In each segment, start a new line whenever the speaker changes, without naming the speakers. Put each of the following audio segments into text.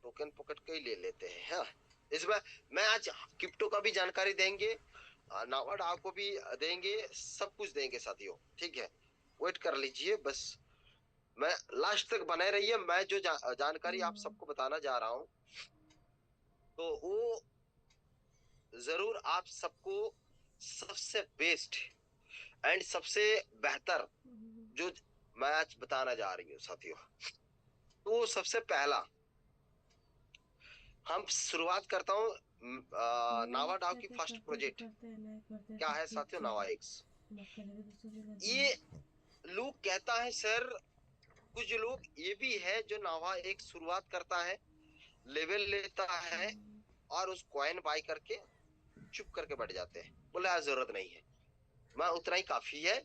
Token pocket का ही ले लेते हैं। हाँ, इसमें मैं आज क्रिप्टो का भी जानकारी देंगे, नावा डाओ को भी देंगे, सब कुछ देंगे साथियों, ठीक है। वेट कर लीजिए बस, मैं लास्ट तक बने रहिए। मैं जो जानकारी आप सबको बताना जा रहा हूँ तो वो जरूर आप सबको सबसे बेस्ट एंड सबसे बेहतर जो मैं आज बताना जा रही हूँ साथियों। तो सबसे पहला हम शुरुआत करता हूँ नावा डाओ की फर्स्ट प्रोजेक्ट क्या है साथियों, नावा एक्स। ये लोग कहता है सर, कुछ लोग ये भी है जो नावा एक शुरुआत करता है, लेवल लेता है और उस कॉइन बाय करके चुप करके बैठ जाते हैं, बोले यार जरूरत नहीं है, मैं उतना ही काफी है,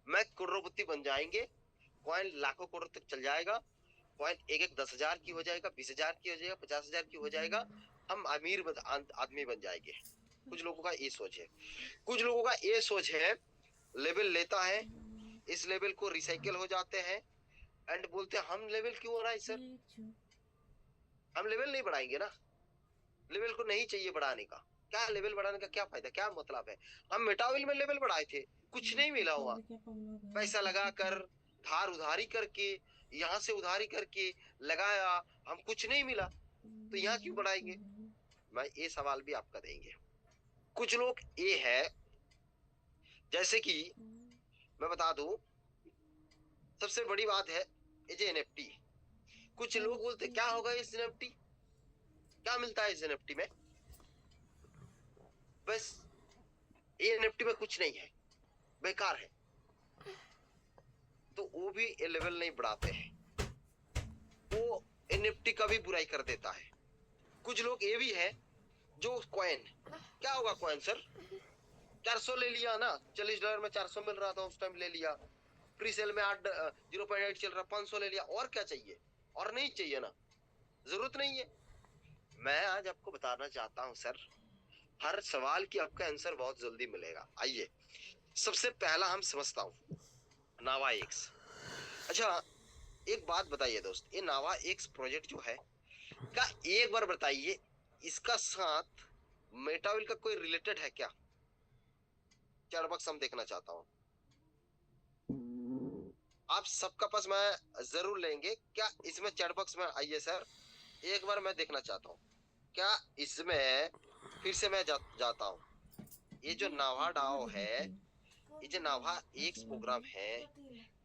मैं करोड़पति बन जाएंगे, कॉइन लाखों करोड़ तक चल जाएगा, कॉइन एक एक 10,000 की हो जाएगा, 20,000 की हो जाएगा, 50,000 की हो जाएगा, हम अमीर आदमी बन जाएंगे। कुछ लोगों का ये सोच है। कुछ लोगों का ये सोच है, लेवल लेता है, इस लेवल को रिसाइकिल हो जाते हैं एंड बोलते हैं हम लेवल क्यों हो रहा है सर, हम लेवल नहीं बढ़ाएंगे ना, लेवल को नहीं चाहिए बढ़ाने का, क्या लेवल बढ़ाने का क्या फायदा, क्या मतलब है। हम मेटाविल में लेवल बढ़ाए थे, कुछ नहीं मिला हुआ, पैसा लगा कर धार उधारी करके, यहाँ से उधारी करके लगाया, हम कुछ नहीं मिला, तो यहाँ क्यों बढ़ाएंगे। मैं ये सवाल भी आपका देंगे। कुछ लोग ये है, जैसे कि मैं बता दूं, सबसे बड़ी बात है ये जो एनएफटी, कुछ लोग बोलते क्या होगा इस एनएफटी, क्या मिलता है इस एनएफटी में, बस ये एनएफटी में कुछ नहीं है, बेकार है, तो वो भी ये लेवल नहीं बढ़ाते हैं, वो एनएफटी का भी बुराई कर देता है। कुछ लोग ये भी है जो कॉइन, क्या होगा कॉइन सर, 400 ले लिया ना, $40 में 400 मिल रहा था उस टाइम, ले लिया, प्री सेल में 0.8 चल रहा, 500 ले लिया, और क्या चाहिए, और नहीं चाहिए ना, जरूरत नहीं है। मैं आज आपको बताना चाहता हूं सर, हर सवाल की आपका आंसर बहुत जल्दी मिलेगा। आइए सबसे पहला हम समझता हूं नावा एक्स। अच्छा एक बात बताइए दोस्त, ये नावा एक्स प्रोजेक्ट जो है का एक बार बताइए, इसका साथ मेटाविल का कोई रिलेटेड है क्या, चैटबॉक्स हम देखना चाहता हूँ। आप सबका पास मैं जरूर लेंगे, क्या इसमें चैटबॉक्स में आइए सर, एक बार मैं देखना चाहता हूँ, क्या इसमें फिर से मैं जाता हूँ, ये जो नावा डाओ है, ये जो नावा एक्स प्रोग्राम है,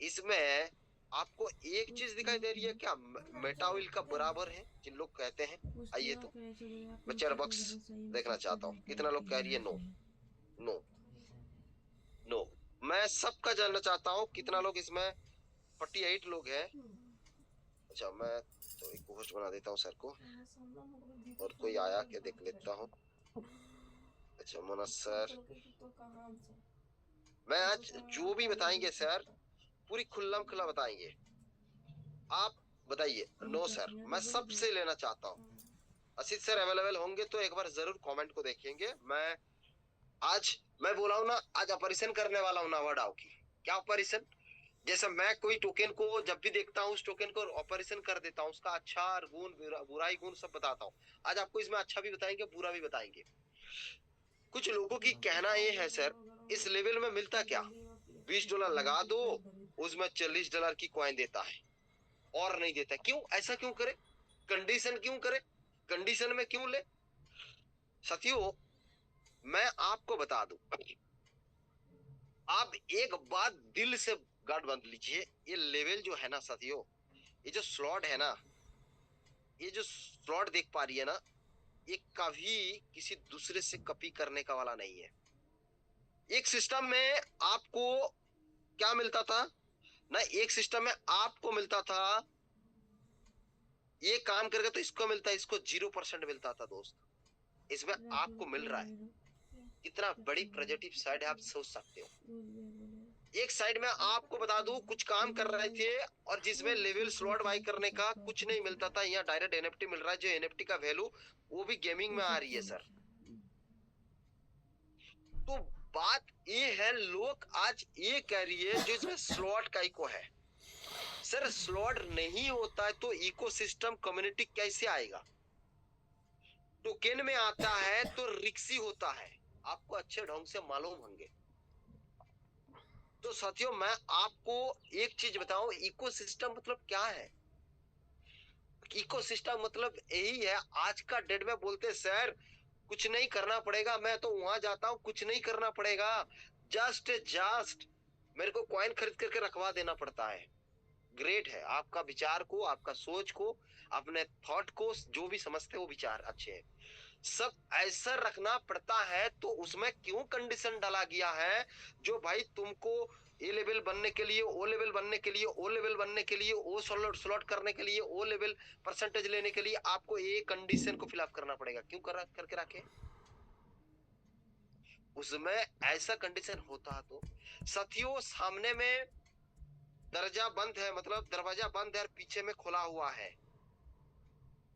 इसमें आपको एक चीज दिखाई दे रही है क्या, मेटाविल का बराबर है जिन लोग कहते हैं। आइए तो मैं चैट बॉक्स देखना चाहता हूँ, कितना लोग कह रही है नो, नो, नो। मैं सबका जानना चाहता हूँ कितना लोग इसमें, 48 लोग हैं। अच्छा मैं तो एक होस्ट बना देता हूँ सर को, और कोई आया क्या देख लेता हूँ। अच्छा मोना सर, मैं आज जो भी बताएंगे सर पूरी खुल्लम खुल्ला बताएंगे, आप बताइए। नो सर, मैं सबसे लेना चाहता हूँ। असित सर अवेलेबल होंगे तो एक बार जरूर कमेंट को देखेंगे। आज मैं बोला हूं ना, आज ऑपरेशन करने वाला हूं नावा डाओ की। क्या ऑपरेशन, जैसे मैं कोई टोकन को जब भी देखता हूँ उस टोकन को ऑपरेशन कर देता हूँ, उसका अच्छा गुण बुराई गुण सब बताता हूँ। आज आपको इसमें अच्छा भी बताएंगे बुरा भी बताएंगे। कुछ लोगों की कहना ये है सर, इस लेवल में मिलता क्या, $20 लगा दो, उसमें $40 की कॉइन देता है, और नहीं देता, क्यों ऐसा क्यों करे, कंडीशन क्यों करे, कंडीशन में क्यों ले। साथियों मैं आपको बता दूं, आप एक बात दिल से गांठ बांध लीजिए, ये लेवल जो है ना साथियों, ये जो स्लॉट है ना, ये जो स्लॉट देख पा रही है ना, ये कभी किसी दूसरे से कॉपी करने का वाला नहीं है। एक सिस्टम में आपको क्या मिलता था ना, एक सिस्टम में आपको मिलता था, ये काम करके तो इसको मिलता है, इसको 0% मिलता था दोस्त, इसमें आपको मिल रहा है। कितना बड़ी पॉजिटिव साइड है आप सोच सकते हो। एक साइड में आपको बता दूं, कुछ काम कर रहे थे और जिसमें लेवल स्लॉट बाय करने का कुछ नहीं मिलता था, यहाँ डायरेक्ट एनएफटी मिल रहा है, जो एनएफटी का वैल्यू वो भी गेमिंग में आ रही है सर। तो बात ये है, लोग आज ये कह रही है जो इसमें स्लॉट का ही को है, सर स्लॉट नहीं होता है तो इकोसिस्टम कम्युनिटी कैसे आएगा? टोकन में आता है तो रिक्सी होता है, आपको अच्छे ढंग से मालूम होंगे। तो साथियों मैं आपको एक चीज बताऊं, इकोसिस्टम मतलब क्या है? इकोसिस्टम मतलब यही है, आज का डेट में बोलते हैं सर कुछ नहीं करना पड़ेगा, मैं तो वहां जाता हूँ कुछ नहीं करना पड़ेगा, जस्ट मेरे को कॉइन खरीद करके रखवा देना पड़ता है। ग्रेट है, आपका विचार को, आपका सोच को, अपने थॉट को जो भी समझते हो विचार अच्छे है, सब ऐसा रखना पड़ता है। तो उसमें क्यों कंडीशन डाला गया है जो भाई तुमको ए लेवल बनने के लिए, ओ लेवल बनने के लिए, ओ लेवल बनने के लिए, ओ स्लॉट करने के लिए, ओ लेवल परसेंटेज लेने के लिए आपको ये कंडीशन को फिलअप करना पड़ेगा, क्यों करके रखे? उसमें ऐसा कंडीशन होता है। तो साथियों सामने में दरवाजा बंद है, मतलब दरवाजा बंद है और पीछे में खुला हुआ है,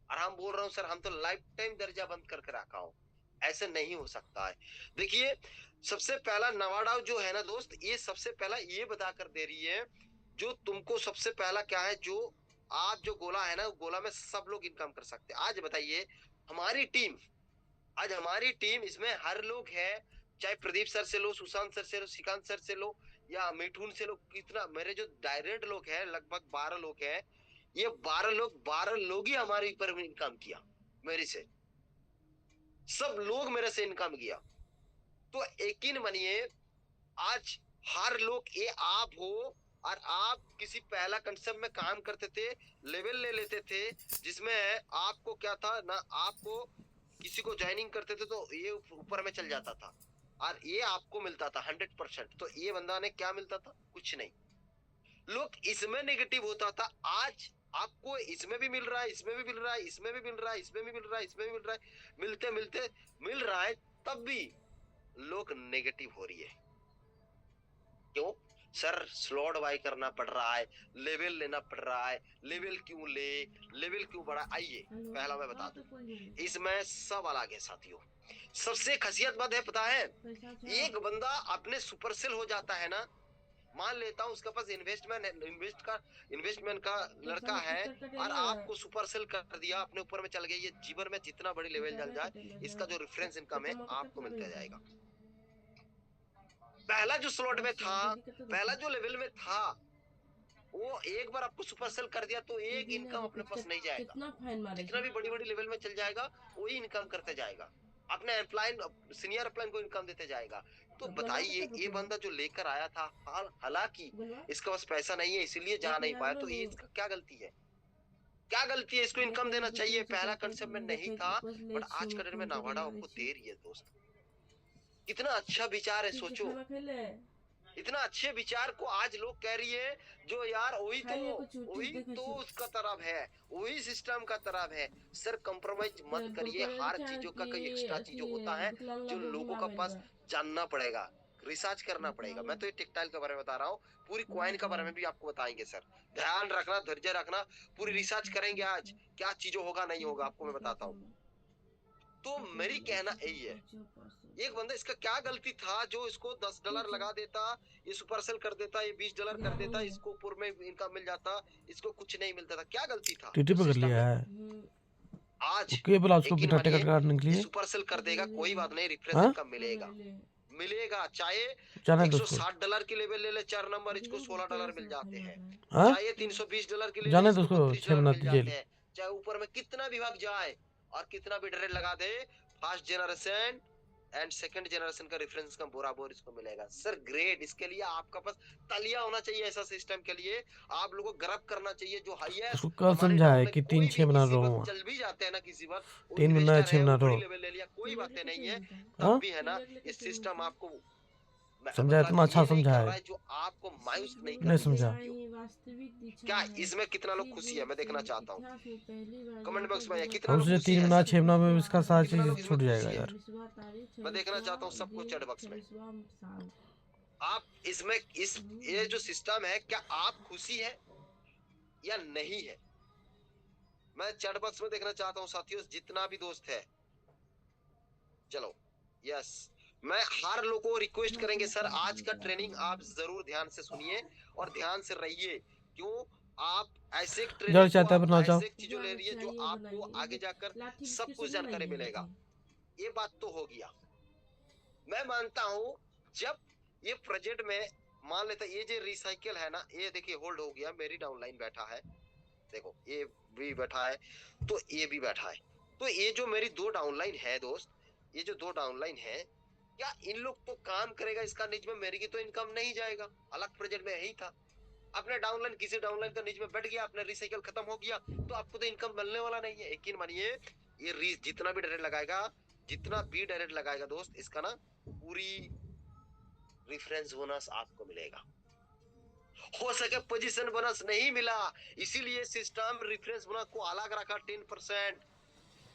और हम बोल रहे हूँ सर हम तो लाइफ टाइम दरवाजा बंद करके रखा हूँ, ऐसे नहीं हो सकता है। देखिए सबसे पहला नवाड़ा जो है ना दोस्त, ये सबसे पहला ये बता कर दे रही है, जो तुमको सबसे पहला क्या है, जो आप जो गोला है ना, गोला में सब लोग इनकम कर सकते हैं। आज बताइए हमारी टीम, आज हमारी टीम इसमें हर लोग है, चाहे प्रदीप सर से लो, सुशांत सर से लो, श्रीकांत सर से लो, या मिठुन से लो, कितना मेरे जो डायरेक्ट लोग हैं लगभग 12 लोग हैं, ये 12 लोग ही हमारे ऊपर इनकम किया, मेरे से सब लोग मेरे से इनकम किया। तो यकीन मानिए आज हर लोग ये आप हो, और आप किसी पहला कंसेप्ट में काम करते थे, लेवल ले लेते थे, जिसमें आपको क्या था ना, आपको किसी को ज्वाइनिंग करते थे तो ये ऊपर में चल जाता था और ये आपको मिलता था 100%। तो ये बंदा ने क्या मिलता था? कुछ नहीं। लोग इसमें नेगेटिव होता था, आज आपको इसमें भी मिल रहा है, इसमें भी मिल रहा है, इसमें भी मिल रहा है, इसमें भी मिल रहा है, इसमें भी मिल रहा है, मिलते मिलते मिल रहा है, तब भी लोग नेगेटिव हो रही है। क्यों सर? स्लॉट बाय करना पड़ रहा है, लेवल लेना पड़ रहा है, लेवल क्यों ले, लेवल क्यों बढ़ा? आइए पहला मैं बता दूं, इसमें सब अलग है साथियों। सबसे खासियत बात है पता है, एक बंदा अपने सुपरसेल हो जाता है ना, मान लेता हूँ उसके पास इन्वेस्टमेंट का लड़का है और आपको सुपरसेल कर दिया, अपने ऊपर में चल गया, ये जीवन में जितना बड़ी लेवल चल जाए इसका जो रेफरेंस इनकम है आपको मिलता जाएगा। पहला जो स्लॉट में था, पहला जो लेवल में था, वो एक बार आपको सुपरसेल कर दिया तो एक इनकम अपने पास नहीं जाएगा, जितना भी बड़ी बड़ी लेवल में चल जाएगा वही इनकम करते जाएगा, अपने एम्प्लॉय सीनियर एम्प्लॉय को इनकम देते जाएगा। तो बताइए ये बंदा जो लेकर आया था, हालांकि इसके पास पैसा नहीं है इसीलिए जा नहीं पाया, तो ये इसका क्या गलती है? क्या गलती है? इसको इनकम देना चाहिए, पहला कंसेप्ट में नहीं था, बट आज का डेट में नवाड़ा आपको दे रही है दोस्त। कितना अच्छा विचार है, सोचो इतना अच्छे विचार को आज लोग कह रही है, जो यार वही तो उसका तरफ है, वही सिस्टम का तरफ है। सर कंप्रोमाइज मत करिए, हर चीजों का कोई एक्स्ट्रा चीजों होता है जो लोगों का पास जानना पड़ेगा, रिसर्च करना पड़ेगा। मैं तो ये टेक्सटाइल के बारे में बता रहा हूँ, पूरी कॉइन के बारे में भी आपको बताएंगे सर, ध्यान रखना, धैर्य रखना, पूरी रिसर्च करेंगे आज क्या चीजों होगा नहीं होगा आपको मैं बताता हूँ। तो मेरी कहना यही है, एक बंदा इसका क्या गलती था जो इसको $10 लगा देता, ये सुपरसेल कर देता, ये $20 कर देता, इसको ऊपर में इनकम मिल जाता, इसको कुछ नहीं मिलता था, क्या गलती था?
टीटी पे कर लिया है
आज
ओके, बोला उसको
यकीन
बिना
मानिए
टिकट काटने के लिए।
सुपरसेल कर देगा, कोई बात नहीं, रिफ्रेश
हाँ
इनकम मिलेगा, मिलेगा। चाहे
जाने दो उसको,
$160 की लेवल ले ले 4 नंबर, इसको $16 मिल जाते हैं।
हाँ
चाहे $320 की ले ले,
जाने दो
इसको
उसको, 6
$32
महीने
मिल
की जेल।
जाते हैं। चाहे ऊपर में कितना विभाग जाए और कितना भी डरे लगा दे, first generation and second generation का रेफरेंस का बराबर इसको मिलेगा। सर ग्रेट, इसके लिए आपका पास तालियां होना चाहिए, ऐसा सिस्टम के लिए आप लोगों को गर्व करना चाहिए, जो हाईएस्ट
उसको कल
हमारे
समझा
डाउन
है
में
कि
कोई
3-6
भी
महीना
किसी
रहो
वक्त
वहाँ,
चल भी जाते हैं ना, किसी वक्त वो
3 महीना
इन्वेस्टर
6
है,
महीना
वो बड़ी
रहो।
लेवल ले लिया, कोई बातें नहीं है,
हाँ
तब भी है ना ये सिस्टम आपको
समझा,
मतलब
इतना अच्छा
ये नहीं
समझा
कर
है,
रहा है जो आपको मायूस नहीं
नहीं
करनी है
समझा।
साथियों। क्या इसमें कितना लोग खुशी है, मैं देखना चाहता हूँ कमेंट बॉक्स में, कितना
हम
लोग
सोचे
खुशी
3
है
महीना
सर,
6 महीना में इसका सारा
कितना
चीज
लोग इसमें
छूट
खुशी
जाएगा
है,
यार।
मैं देखना चाहता हूँ सबको चैट बॉक्स में। आप इसमें इस ये जो सिस्टम है, क्या आप खुशी है या नहीं है? मैं चैट बॉक्स में देखना चाहता हूँ साथियों, जितना भी दोस्त है। चलो यस, मैं हर लोग को रिक्वेस्ट करेंगे सर आज का ट्रेनिंग आप जरूर ध्यान से सुनिए और ध्यान से रहिए। क्यों? आप ऐसे एक
जो
ट्रेनिंग को
चाहता है
आप
बनाओ जाओ।
ऐसे एक चीजों ले रही है जो आपको आगे जाकर सब कुछ जानकारी मिलेगा। ये बात तो हो गया। मैं मानता हूं जब ये प्रोजेक्ट में मान लेता ये जो रिसाइकिल है ना, ये देखिए होल्ड हो गया, मेरी डाउनलाइन बैठा है, देखो ये भी बैठा है तो ये भी बैठा है। तो ये जो मेरी दो डाउनलाइन है दोस्त, ये जो दो डाउनलाइन है, क्या इन लोग तो काम करेगा इसका निज में, मेरी की तो इनकम नहीं जाएगा। अलग प्रोजेक्ट में यही था, अपने डाउनलाइन किसी डाउनलाइन का निज में बैठ गया, अपने रिसाइकिल खत्म हो गया, तो आपको तो इनकम मिलने वाला नहीं है। यकीन मानिए ये जितना भी डायरेक्ट लगाएगा, जितना भी डायरेक्ट लगाएगा दोस्त, इसका ना पूरी रेफरेंस बोनस आपको मिलेगा। हो सके पोजीशन बोनस नहीं मिला, इसीलिए सिस्टम रेफरेंस बोनस को अलग रखा 10%,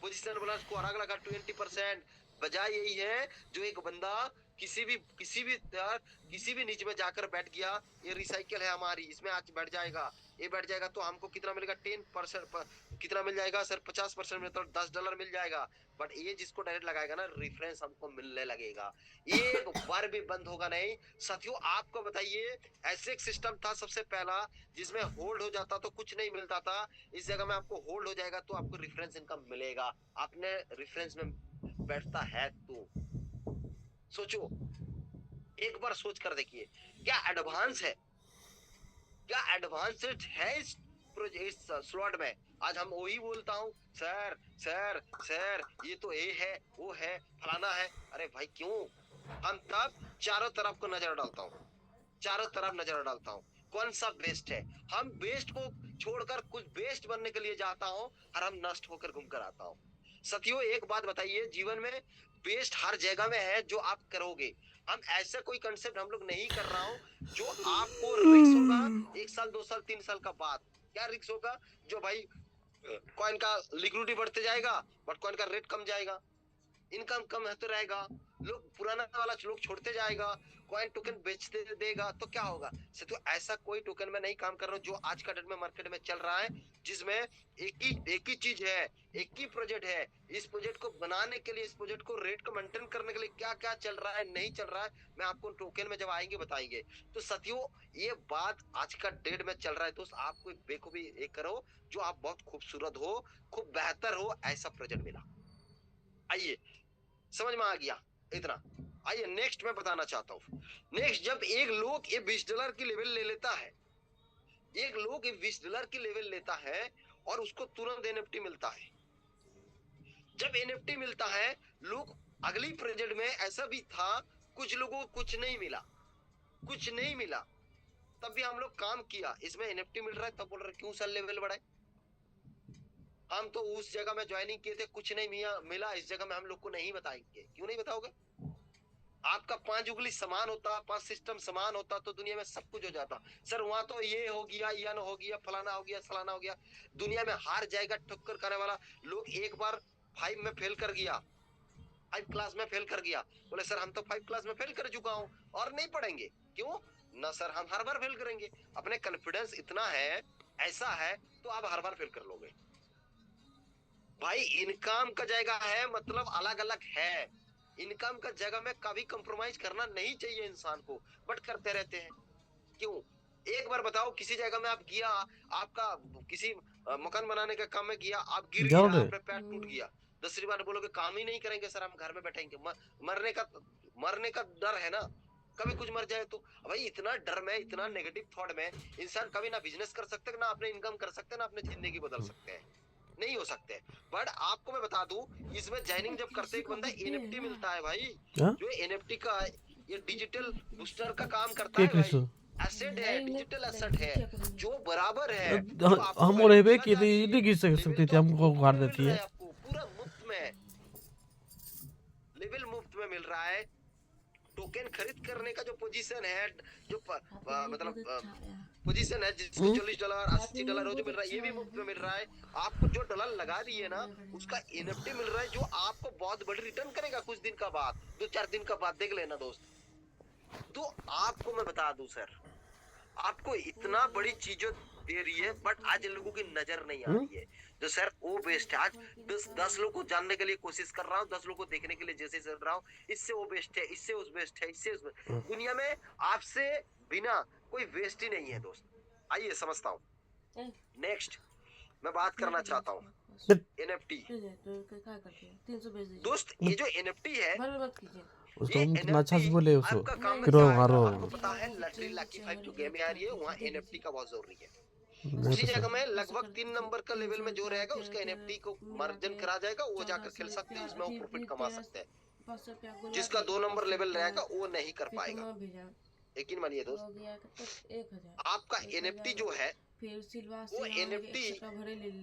पोजीशन बोनस को अलग रखा 20%। बजाय यही है जो एक बंदा किसी भी नीचे में जाकर बैठ गया, ये रिसाइकिल है हमारी, इसमें आज बैठ जाएगा, ये बैठ जाएगा तो हमको कितना मिलेगा 10%, कितना मिल जाएगा सर 50% में तो $10 मिल जाएगा। बट ये जिसको डायरेक्ट लगाएगा ना, रेफरेंस हमको मिलने लगेगा, एक बार भी बंद होगा नहीं। साथियों आपको बताइए, ऐसे एक सिस्टम था सबसे पहला जिसमें होल्ड हो जाता तो कुछ नहीं मिलता था, इस जगह में आपको होल्ड हो जाएगा तो आपको रेफरेंस इनकम मिलेगा। आपने रेफरेंस में बैठता है तो सोचो, एक बार सोच कर देखिए, क्या एडवांस है, क्या एडवांस्ड है इस स्लॉट में। आज हम वही बोलता हूँ, सर सर सर ये तो ये है वो है फलाना है। अरे भाई क्यों, हम तब चारों तरफ को नजर डालता हूँ, चारों तरफ नजर डालता हूँ कौन सा बेस्ट है। हम बेस्ट को छोड़कर कुछ बेस्ट बनने के लिए जाता हूँ और हम नष्ट होकर घूम कर आता हूँ। साथियों एक बात बताइए, जीवन में बेस्ट हर जगह में है जो आप करोगे। हम ऐसा कोई कंसेप्ट हम लोग नहीं कर रहा हूँ जो आपको रिक्स होगा 1 साल 2 साल 3 साल का बाद। क्या रिक्स होगा, जो भाई कॉइन का लिक्विडिटी बढ़ते जाएगा बट कॉइन का रेट कम जाएगा, इनकम कम होते रहेगा, लोग पुराना वाला लोग छोड़ते जाएगा, कॉइन टोकन बेचते देगा, तो क्या होगा। तो ऐसा कोई टोकन में नहीं काम कर रहा हूँ जो आज का डेट में मार्केट में चल रहा है, जिसमें एक ही चीज है, एक ही प्रोजेक्ट है। इस प्रोजेक्ट को बनाने के लिए, इस प्रोजेक्ट को रेट को मेंटेन करने के लिए क्या क्या चल रहा है नहीं चल रहा है, मैं आपको टोकन में जब आएंगे बताएंगे। तो साथियों ये बात आज का डेट में चल रहा है दोस्त, आपको बेखूबी ये करो जो आप बहुत खूबसूरत हो, खूब बेहतर हो, ऐसा प्रोजेक्ट मिला। आइए समझ में आ गया इतना। आइए नेक्स्ट मैं बताना चाहता हूँ। नेक्स्ट, जब एक लोग ये $20 की लेवल ले लेता है, एक लोग ये $20 की लेवल लेता है और उसको तुरंत एनएफटी मिलता है। जब एनएफटी मिलता है, लोग अगली प्रोजेक्ट में ऐसा भी था, कुछ लोगों को कुछ नहीं मिला, कुछ नहीं मिला, तब भी हम लोग काम किया, इसमें एनएफटी मिल रहा है, तब बोल रहे क्यों सर लेवल बढ़ाए, हम तो उस जगह में ज्वाइनिंग किए थे कुछ नहीं मिला, इस जगह में हम लोग को नहीं बताएंगे। क्यों नहीं बताओगे, आपका 5 उंगली समान होता, 5 सिस्टम समान होता तो दुनिया में सब कुछ हो जाता। सर वहां तो ये हो गया, यन हो गया, फलाना हो गया, फलाना हो गया, दुनिया में हार जाएगा ठक्कर करने वाला लोग। एक बार 5 में फेल कर गया, 5 क्लास में फेल कर गया, बोले सर हम तो 5 क्लास में फेल कर चुका हूँ और नहीं पढ़ेंगे। क्यों ना सर, हम हर बार फेल करेंगे, अपने कॉन्फिडेंस इतना है, ऐसा है तो आप हर बार फेल कर लोगे। भाई इनकम का जगह है, मतलब अलग अलग है, इनकम का जगह में कभी कंप्रोमाइज करना नहीं चाहिए इंसान को, बट करते रहते हैं। क्यों, एक बार बताओ किसी जगह में आप गया, आपका किसी मकान बनाने का काम में गया, आप गिर
जाओ
गया,
रे।
आपने पैर टूट गया, दूसरी बार बोलोगे काम ही नहीं करेंगे सर, हम घर में बैठेंगे, मरने का डर है ना, कभी कुछ मर जाए तो। भाई इतना डर में, इतना नेगेटिव थॉट में इंसान कभी ना बिजनेस कर सकते, ना अपने इनकम कर सकते, ना अपनी जिंदगी बदल सकते हैं, नहीं हो सकते। बट आपको मैं बता दूं, इसमें ज्वाइनिंग जब करते एक बंदा एनएफटी मिलता है भाई,
हाँ?
जो एनएफटी का ये डिजिटल बूस्टर का काम करता
के
है भाई,
कृष्ण
एसेट है, डिजिटल एसेट है, जो बराबर है, जो आपको
हम और
वैल्यू
हेबे
देना
की
चाहती है,
नहीं गिर
लेवल
सकती
तो
थी,
आपको
हमको
मुफ्त
उखाड़
में मिल
देती
रहा
है।
है, आपको पूरा मुफ्त में लेवल मुफ्त में मिल रहा है। टोकन खरीद करने का जो पोजीशन है, जो मतलब पोजीशन है जिसको $40 $80 रोज मिल रहा है, ये भी मुफ्त में मिल रहा है। आपको जो डॉलर लगा दिए ना, उसका एनएफटी मिल रहा है, जो आपको बहुत बड़ी रिटर्न करेगा कुछ दिन का बाद, 2-4 दिन का बाद, देख लेना दोस्त। तो आपको मैं बता दूं सर, आपको इतना बड़ी चीजों दे रही है, बट आज लोगों की नजर नहीं आ रही है। जो सर वो बेस्ट है, आज 10 लोगों को जानने के लिए कोशिश कर रहा हूँ, 10 लोगों को देखने के लिए जैसे चल रहा हूँ, इससे वो बेस्ट है, इससे उस बेस्ट है, इससे उस दुनिया में आपसे बिना कोई वेस्ट ही नहीं है दोस्त। आइए समझता हूँ, नेक्स्ट मैं बात करना चाहता हूँ NFT। दोस्त ये जो NFT है,
उसको
ये
तुम अच्छा से
NFT
बोले उसको
आपका काम में
किरो
क्या
मारो
आएगा? आपको पता है लटरी लकी 5 जो गेम आ रही है वहाँ NFT का बहुत जरूरी है।
नहीं
उसी
तो
जगह
सर
में लगभग 3 नंबर का लेवल में जो रहेगा उसका NFT को मार्जिन करा जाएगा, वो जाकर खेल सकते हैं, उसमें वो प्रॉफिट कमा सकते हैं। जिसका 2 नंबर लेवल रहेगा वो नहीं कर पाएगा। यकीन मानिए दोस्त, आपका NFT जो है वो NFT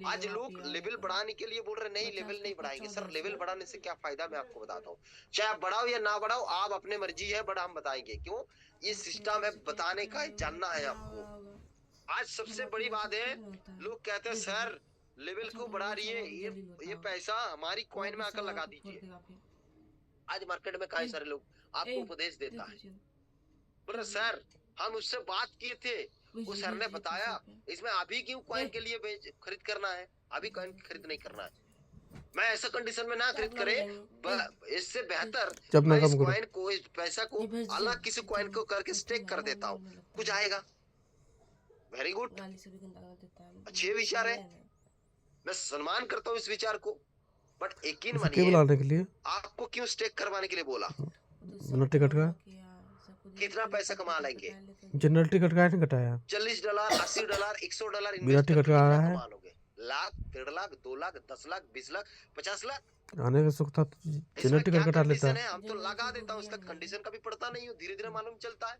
आज लोग लेवल बढ़ाने के लिए बोल रहे नहीं लेवल नहीं बढ़ाएंगे। सर लेवल बढ़ाने से क्या फायदा, मैं आपको बताता हूँ। चाहे आप बढ़ाओ या ना बढ़ाओ, आप अपने मर्जी है, बट हम बताएंगे क्यों। ये सिस्टम है, बताने का है, जानना है आपको। आज सबसे बड़ी बात है, लोग कहते हैं सर लेवल क्यों बढ़ा रही है, ये पैसा हमारी कॉइन में आकर लगा दीजिए। आज मार्केट में कई सारे लोग आपको उपदेश देता है, बोले सर हम उससे बात किए थे, वो सर ने बताया इसमें अभी क्यों कॉइन के लिए खरीद करना है, अभी कॉइन खरीद नहीं करना है। मैं ऐसा कंडीशन में ना खरीद करे, इससे बेहतर
जब ना
मैं इस
कम करो
कॉइन को, इस पैसा को अलग किसी कॉइन को करके स्टेक कर देता हूँ, कुछ आएगा। वेरी गुड, अच्छे विचार है, मैं सम्मान करता हूँ इस विचार को। बट यकीन
उसे केबल
मानिए,
आने के लिए
आपको क्यों स्टेक करवाने के लिए बोला,
बिना टिकट का
कितना पैसा कमा लेंगे।
जनरल टिकट का नहीं कटाया,
$40, $80, $100
बिना
इन्वेस्ट
टिकट
करके
का आ
कितना
रहा है।
कमा लोगे? लाख, 1.5 लाख, 2 लाख, 10 लाख, 20 लाख, 50 लाख।
आने का सुख था तो जनरल
इसमें क्या
टिकट कटा लेता।
कंडीशन है, हम तो लगा देता हूँ, इसका कंडीशन कभी पड़ता नहीं हो, धीरे धीरे मालूम चलता है।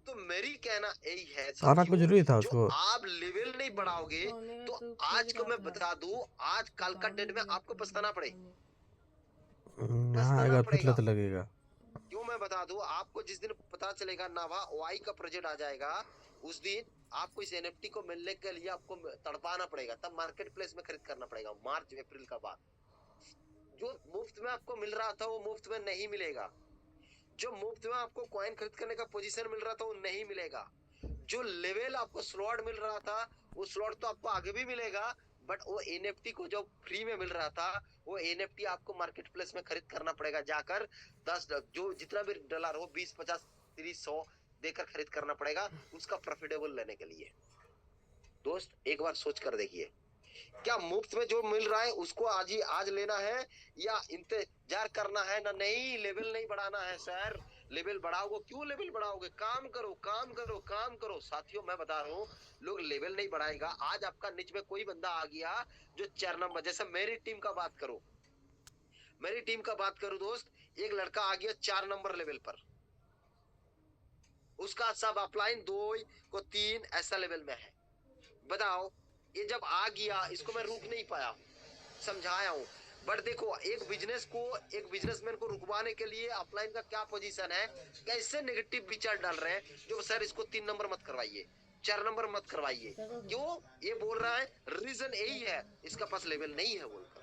तो मेरी कहना यही है
आना को जरूरी था
जो
उसको।
आप लेवल नहीं बढ़ाओगे तो आज को मैं बता दूं, आज कल का डेट में आपको पछताना पड़े,
यहाँ
पछताना
आएगा फिर
पड़ेगा।
लत लगेगा।
क्यों मैं बता दूं आपको, जिस दिन पता चलेगा नावा वाई का प्रोजेक्ट आ जाएगा, उस दिन आपको इस NFT को मिलने के लिए आपको तड़पाना पड़ेगा, तब मार्केट प्लेस में खरीद करना पड़ेगा। मार्च अप्रैल का बाद जो मुफ्त में आपको मिल रहा था वो मुफ्त में नहीं मिलेगा, जो मुफ्त में आपको कॉइन खरीद करने का पोजीशन मिल रहा था वो नहीं मिलेगा, जो लेवल आपको स्लॉट मिल रहा था वो स्लॉट तो आपको आगे भी मिलेगा, बट वो NFT को जो फ्री में मिल रहा था वो NFT आपको मार्केट प्लेस में खरीद करना पड़ेगा, जाकर 10 जो जितना भी डॉलर हो 20, 50, 30, 100 देकर खरीद करना पड़ेगा उसका प्रॉफिटेबल लेने के लिए। दोस्त एक बार सोच कर देखिए, क्या मुफ्त में जो मिल रहा है उसको आज ही आज लेना है या इंतजार करना है? ना, नहीं, लेवल नहीं बढ़ाना है सर। लेवल बढ़ाओगे, क्यों लेवल बढ़ाओगे? काम करो, काम करो, काम करो। साथियों मैं बता रहा हूँ, लोग लेवल नहीं बढ़ाएगा। आज आपका निच में कोई बंदा आ गया जो 4 नंबर, जैसे मेरी टीम का बात करो, मेरी टीम का बात करूं दोस्त, एक लड़का आ गया 4 नंबर लेवल पर, उसका सब अपलाइन 2 को 3 ऐसा लेवल में है। बताओ, ये जब आ गया इसको मैं रोक नहीं पाया, समझाया हूँ। बट देखो, एक बिजनेस को, एक बिजनेसमैन को रुकवाने के लिए अपलाइन का क्या पोजीशन है, कैसे नेगेटिव विचार डाल रहे हैं जो सर इसको 3 नंबर मत करवाइए, 4 नंबर मत करवाइए। क्यों ये बोल रहा है? रीजन यही है, इसका पास लेवल नहीं है बोलकर।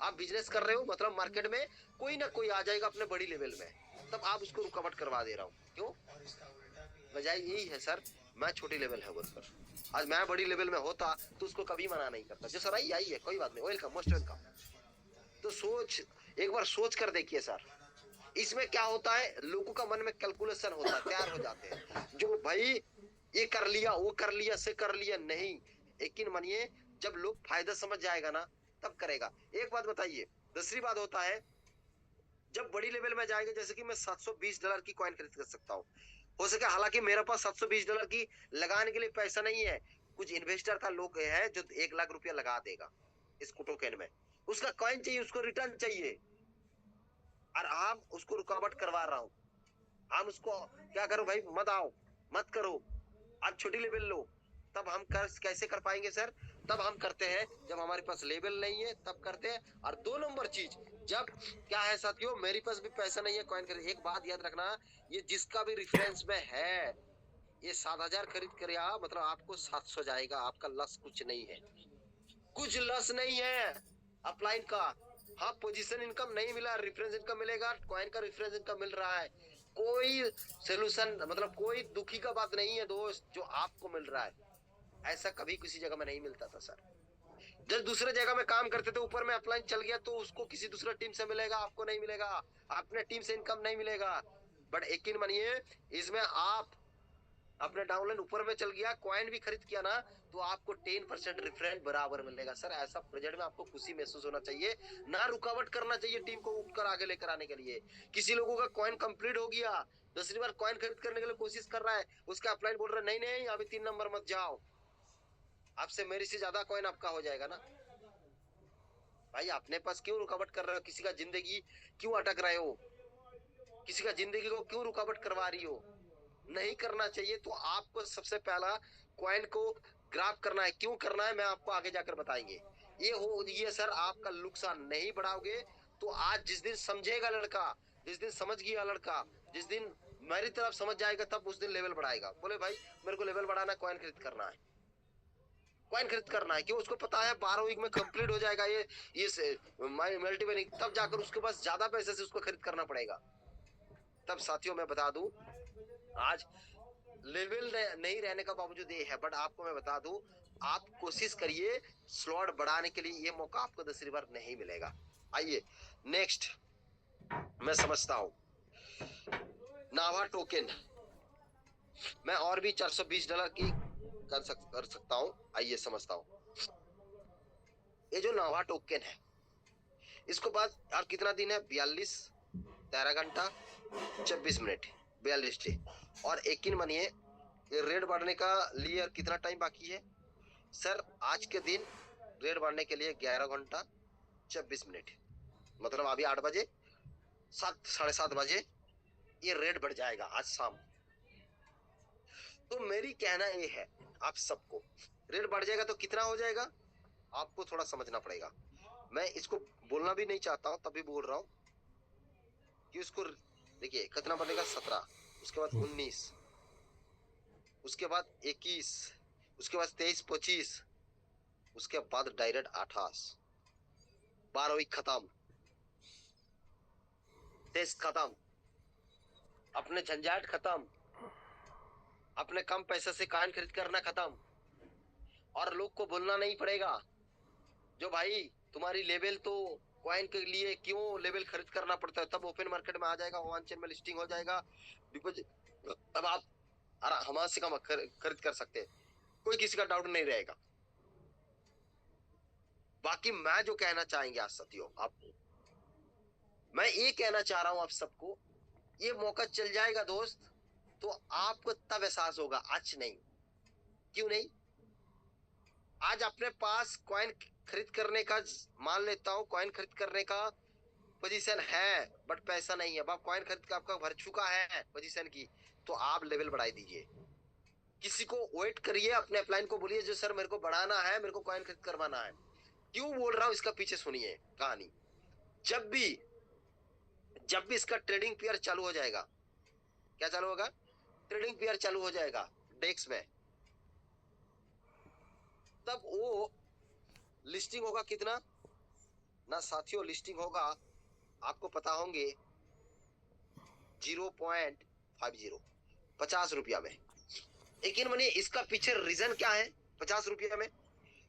आप बिजनेस कर रहे हो मतलब मार्केट में कोई ना कोई आ जाएगा अपने बड़ी लेवल में, तब आप उसको रुकावट करवा दे रहा हूँ। क्यों? वजह यही है सर, मैं छोटी लेवल है बोलकर। आज मैं बड़ी लेवल में होता तो उसको कभी मना नहीं करता। जो सर आई है, कोई बात नहीं, वेलकम, मोस्ट वेलकम। तो सोच, एक बार सोच कर देखिए सर, इसमें क्या होता है, लोगों का मन में कैलकुलेशन होता है, तैयार हो जाते हैं जो भाई ये कर लिया, वो कर लिया, से कर लिया। नहीं, यकीन मानिए जब लोग फायदा समझ जाएगा ना तब करेगा। एक बात बताइए, दूसरी बात होता है जब बड़ी लेवल में जाएंगे, जैसे कि मैं $720 की कॉइन खरीद कर सकता हूँ, हो सके, हालांकि मेरे पास $720 की लगाने के लिए पैसा नहीं है। कुछ इन्वेस्टर का लोग है जो 1 लाख रुपया लगा देगा इस टोकन में, उसका कॉइन चाहिए, उसको रिटर्न चाहिए, और हम उसको रुकावट करवा रहा हूँ। हम उसको क्या करो भाई, मत आओ, मत करो, आप छोटी लेवल लो। तब हम कैसे कर पाएंगे सर? तब हम करते हैं जब हमारे पास लेवल नहीं है, तब करते हैं। और 2 नंबर चीज, जब क्या है साथियों, मेरे पास भी पैसा नहीं है कॉइन खरीद। एक बात याद रखना, ये जिसका भी रेफरेंस में है, ये 7,000 खरीद कर मतलब आपको 700 जाएगा, आपका लस कुछ नहीं है, कुछ लस नहीं है अपलाइन का। हाँ, पोजीशन इनकम नहीं मिला, रेफरेंस इनकम मिलेगा, कॉइन का रेफरेंस इनकम मिल रहा है। कोई सोल्यूशन मतलब कोई दुखी का बात नहीं है दोस्त, जो आपको मिल रहा है ऐसा कभी किसी जगह में नहीं मिलता था सर। जब दूसरे जगह में काम करते थे, ऊपर में अपलाइन चल गया तो उसको किसी दूसरे टीम से मिलेगा, आपको नहीं मिलेगा, अपने टीम से इनकम नहीं मिलेगा। बट यकीन मानिए, इसमें आप अपने डाउनलाइन ऊपर में चल गया, कॉइन भी खरीद किया ना, तो आपको 10% रिफरेंस बराबर मिलेगा। सर ऐसा प्रोजेक्ट में आपको खुशी महसूस होना चाहिए, ना रुकावट करना चाहिए टीम को उठकर आगे लेकर आने के लिए। किसी लोगों का कॉइन कंप्लीट हो गया, दूसरी बार कॉइन खरीद करने के लिए कोशिश कर रहा है, उसका अपलाइन बोल रहा है नहीं नहीं अभी 3 नंबर मत जाओ, आपसे मेरी से ज्यादा कॉइन आपका हो जाएगा ना। भाई अपने पास क्यों रुकावट कर रहे हो, किसी का जिंदगी क्यों अटक रहे हो, किसी का जिंदगी को क्यों रुकावट करवा रही हो, नहीं करना चाहिए। तो आपको सबसे पहला कॉइन को ग्राफ करना है, क्यों करना है मैं आपको आगे जाकर बताएंगे। ये सर आपका नुकसान नहीं बढ़ाओगे तो आज जिस दिन समझेगा लड़का, जिस दिन समझ गया लड़का, जिस दिन मेरी तरफ समझ जाएगा तब उस दिन लेवल बढ़ाएगा। बोले भाई मेरे को लेवल बढ़ाना है, कॉइन खरीद करना है, कॉइन खरीद करना है, क्यों उसको पता है 12 वीक में कंप्लीट हो जाएगा ये मल्टीपल, तब जाकर उसके पास ज्यादा पैसे से उसको खरीद करना पड़ेगा। तब साथियों मैं बता दूं आज लेवल नहीं रहने का बावजूद ये है, बट आपको मैं बता दूं आप कोशिश करिए स्लॉट बढ़ाने के लिए, ये मौका आपको दूसरी बार नहीं मिलेगा। आइए नेक्स्ट मैं समझता हूं नावा टोकन, मैं और भी $420 की कर सकता हूं। आइए समझता हूं ये जो नावा टोकन है, इसको बाद और कितना दिन है, 42 13 घंटा 26 मिनट 42 डे, और यकीन मानिए रेड बढ़ने का लिए कितना टाइम बाकी है सर, आज के दिन रेड बढ़ने के लिए 11 घंटा 26 मिनट, मतलब अभी 8 बजे 7 साढ़े 7 बजे ये रेड बढ़ जाएगा आज शाम। तो मेरी कहना ये है आप सबको, रेड बढ़ जाएगा तो कितना हो जाएगा आपको थोड़ा समझना पड़ेगा। मैं इसको बोलना भी नहीं चाहता हूं तभी बोल रहा हूं कि उसको देखिए कितना बनेगा 17, उसके बाद 19, उसके बाद 21, उसके बाद 23 25, उसके बाद डायरेक्ट 28, 12 वीक खत्म, टेस्ट खत्म, अपने झंझाट खत्म, अपने कम पैसे से कॉइन खरीद करना खत्म, और लोग को बोलना नहीं पड़ेगा जो भाई तुम्हारी लेवल तो कॉइन के लिए क्यों लेवल खरीद करना पड़ता है, तब ओपन मार्केट में आ जाएगा, वन चेन में लिस्टिंग हो जाएगा, तब आप हमारे से कम खरीद कर सकते हैं, कोई किसी का डाउट नहीं रहेगा। बाकी मैं जो कहना चाहेंगे आज साथियों आपको, मैं ये कहना चाह रहा हूं आप सबको, ये मौका चल जाएगा दोस्त तो आपको तब एहसास होगा, आज नहीं। क्यों नहीं, आज अपने पास कॉइन खरीद करने का, मान लेता हूं कॉइन खरीद करने का पोजीशन है बट पैसा नहीं है, अब कॉइन खरीद कर आपका भर चुका है पोजीशन की, तो आप लेवल बढ़ा दीजिए। किसी को वेट करिए, अपने अपलाइन को बोलिए जो सर मेरे को बढ़ाना है, मेरे को कॉइन खरीद करवाना है। क्यों बोल रहा हूं इसका पीछे सुनिए कहानी। जब भी इसका ट्रेडिंग पेयर चालू हो जाएगा, क्या चालू होगा, ट्रेडिंग पेयर चालू हो जाएगा डेक्स में, तब वो लिस्टिंग होगा कितना ना साथियों, लिस्टिंग होगा आपको पता होंगे 0.50 50 रुपया में। लेकिन मानिए इसका पीछे रीजन क्या है 50 रुपया में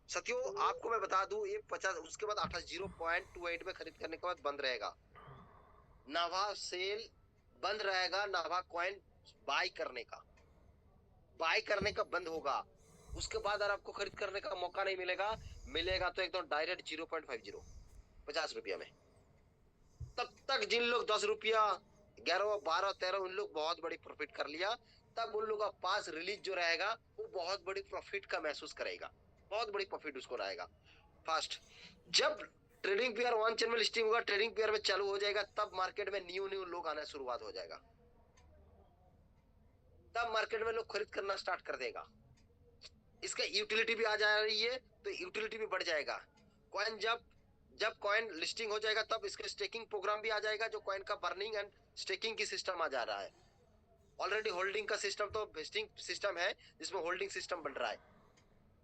साथियों, आपको मैं बता दूं ये 50, उसके बाद 0.28 में खरीद करने के बाद बंद रहेगा, नाभा सेल बंद रहेगा, नाभा कॉइन बाय करने का बंद होगा, उसके बाद अगर आपको खरीद करने का मौका नहीं मिलेगा तो एकदम डायरेक्ट 0.50 50 रुपया में। तब तक जिन लोग 10 रुपया 11 12 13 उन लोग बहुत बड़ी प्रॉफिट कर लिया, तब उन लोगों का पास रिलीज जो रहेगा वो बहुत बड़ी प्रॉफिट का महसूस करेगा, बहुत बड़ी प्रॉफिट उसको रहेगा। फर्स्ट जब ट्रेडिंग पेयर वन चेन में लिस्टिंग होगा, ट्रेडिंग पेयर में चालू हो जाएगा, तब मार्केट में न्यू लोग आना शुरुआत हो जाएगा, तब मार्केट में लोग खरीद करना स्टार्ट कर देगा। इसका यूटिलिटी भी आ जा रही है तो यूटिलिटी भी बढ़ जाएगा। कॉइन जब कॉइन लिस्टिंग हो जाएगा तब इसका स्टेकिंग प्रोग्राम भी आ जाएगा, जो कॉइन का बर्निंग एंड स्टेकिंग की सिस्टम आ जा रहा है। ऑलरेडी होल्डिंग का सिस्टम तो वेस्टिंग सिस्टम है, जिसमें होल्डिंग सिस्टम बन रहा है।